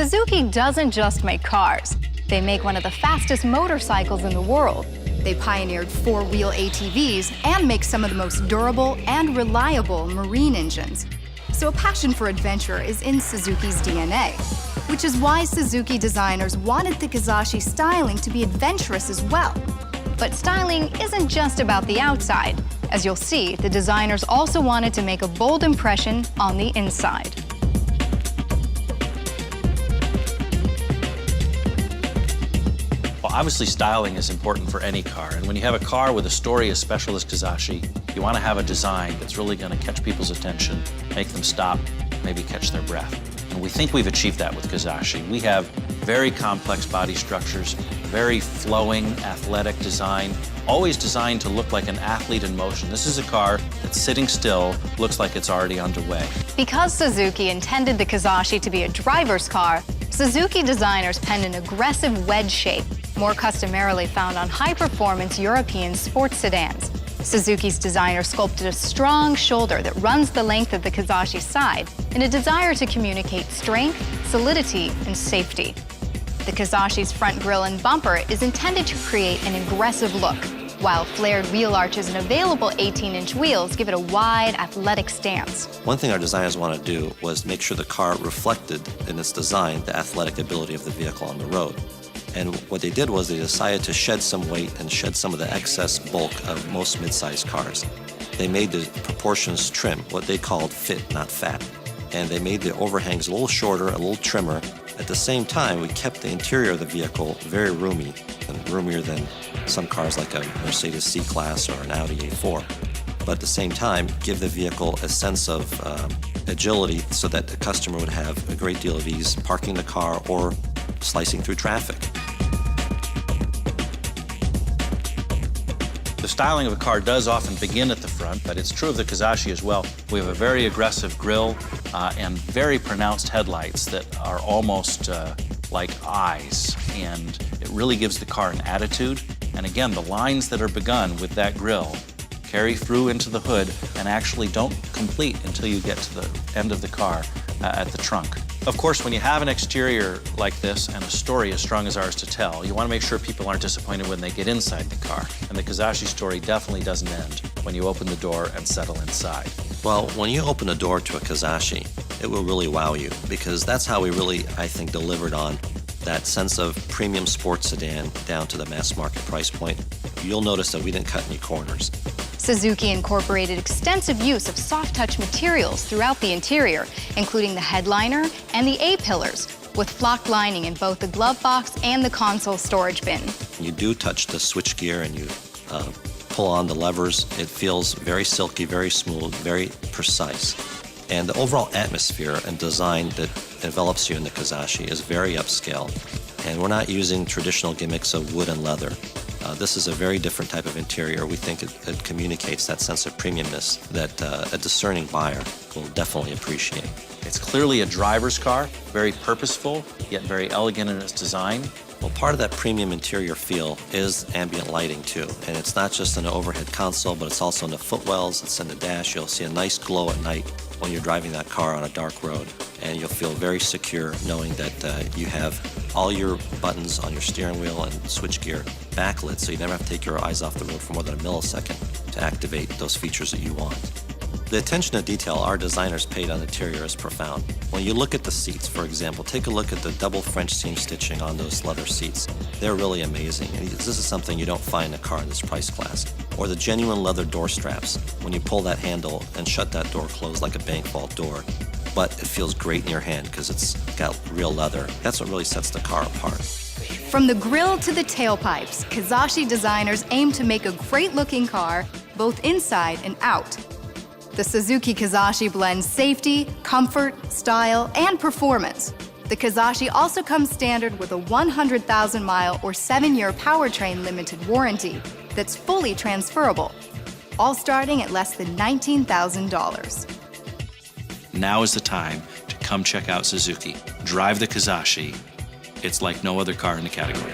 Suzuki doesn't just make cars. They make one of the fastest motorcycles in the world. They pioneered four-wheel ATVs and make some of the most durable and reliable marine engines. So a passion for adventure is in Suzuki's DNA, which is why Suzuki designers wanted the Kizashi styling to be adventurous as well. But styling isn't just about the outside. As you'll see, the designers also wanted to make a bold impression on the inside. Well, obviously styling is important for any car, and when you have a car with a story as special as Kizashi, you want to have a design that's really going to catch people's attention, make them stop, maybe catch their breath. And we think we've achieved that with Kizashi. We have very complex body structures, very flowing, athletic design, always designed to look like an athlete in motion. This is a car that's sitting still, looks like it's already underway. Because Suzuki intended the Kizashi to be a driver's car, Suzuki designers penned an aggressive wedge shape, more customarily found on high-performance European sports sedans. Suzuki's designer sculpted a strong shoulder that runs the length of the Kizashi's side in a desire to communicate strength, solidity, and safety. The Kizashi's front grille and bumper is intended to create an aggressive look, while flared wheel arches and available 18-inch wheels give it a wide, athletic stance. One thing our designers want to do was make sure the car reflected in its design the athletic ability of the vehicle on the road. And what they did was they decided to shed some weight and shed some of the excess bulk of most mid-sized cars. They made the proportions trim, what they called fit, not fat. And they made the overhangs a little shorter, a little trimmer. At the same time, we kept the interior of the vehicle very roomy, and roomier than some cars like a Mercedes C-Class or an Audi A4. But at the same time, give the vehicle a sense of agility so that the customer would have a great deal of ease parking the car or slicing through traffic. The styling of a car does often begin at the front, but it's true of the Kizashi as well. We have a very aggressive grille and very pronounced headlights that are almost like eyes, and it really gives the car an attitude. And again, the lines that are begun with that grille carry through into the hood and actually don't complete until you get to the end of the car at the trunk. Of course, when you have an exterior like this and a story as strong as ours to tell, you want to make sure people aren't disappointed when they get inside the car. And the Kizashi story definitely doesn't end when you open the door and settle inside. Well, when you open the door to a Kizashi, it will really wow you, because that's how we really, I think, delivered on that sense of premium sports sedan down to the mass market price point. You'll notice that we didn't cut any corners. Suzuki incorporated extensive use of soft-touch materials throughout the interior, including the headliner and the A-pillars, with flock lining in both the glove box and the console storage bin. You do touch the switchgear and you pull on the levers. It feels very silky, very smooth, very precise. And the overall atmosphere and design that envelops you in the Kizashi is very upscale. And we're not using traditional gimmicks of wood and leather. This is a very different type of interior. We think it communicates that sense of premiumness that a discerning buyer will definitely appreciate. It's clearly a driver's car, very purposeful, yet very elegant in its design. Well, part of that premium interior feel is ambient lighting too. And it's not just in the overhead console, but it's also in the footwells, it's in the dash. You'll see a nice glow at night when you're driving that car on a dark road. And you'll feel very secure knowing that you have all your buttons on your steering wheel and switchgear backlit, so you never have to take your eyes off the road for more than a millisecond to activate those features that you want. The attention to detail our designers paid on the interior is profound. When you look at the seats, for example, take a look at the double French seam stitching on those leather seats. They're really amazing, and this is something you don't find in a car in this price class. Or the genuine leather door straps. When you pull that handle and shut that door closed like a bank vault door, but it feels great in your hand because it's got real leather. That's what really sets the car apart. From the grille to the tailpipes, Kizashi designers aim to make a great-looking car, both inside and out. The Suzuki Kizashi blends safety, comfort, style, and performance. The Kizashi also comes standard with a 100,000-mile or 7-year powertrain limited warranty that's fully transferable, all starting at less than $19,000. Now is the time to come check out Suzuki. Drive the Kizashi. It's like no other car in the category.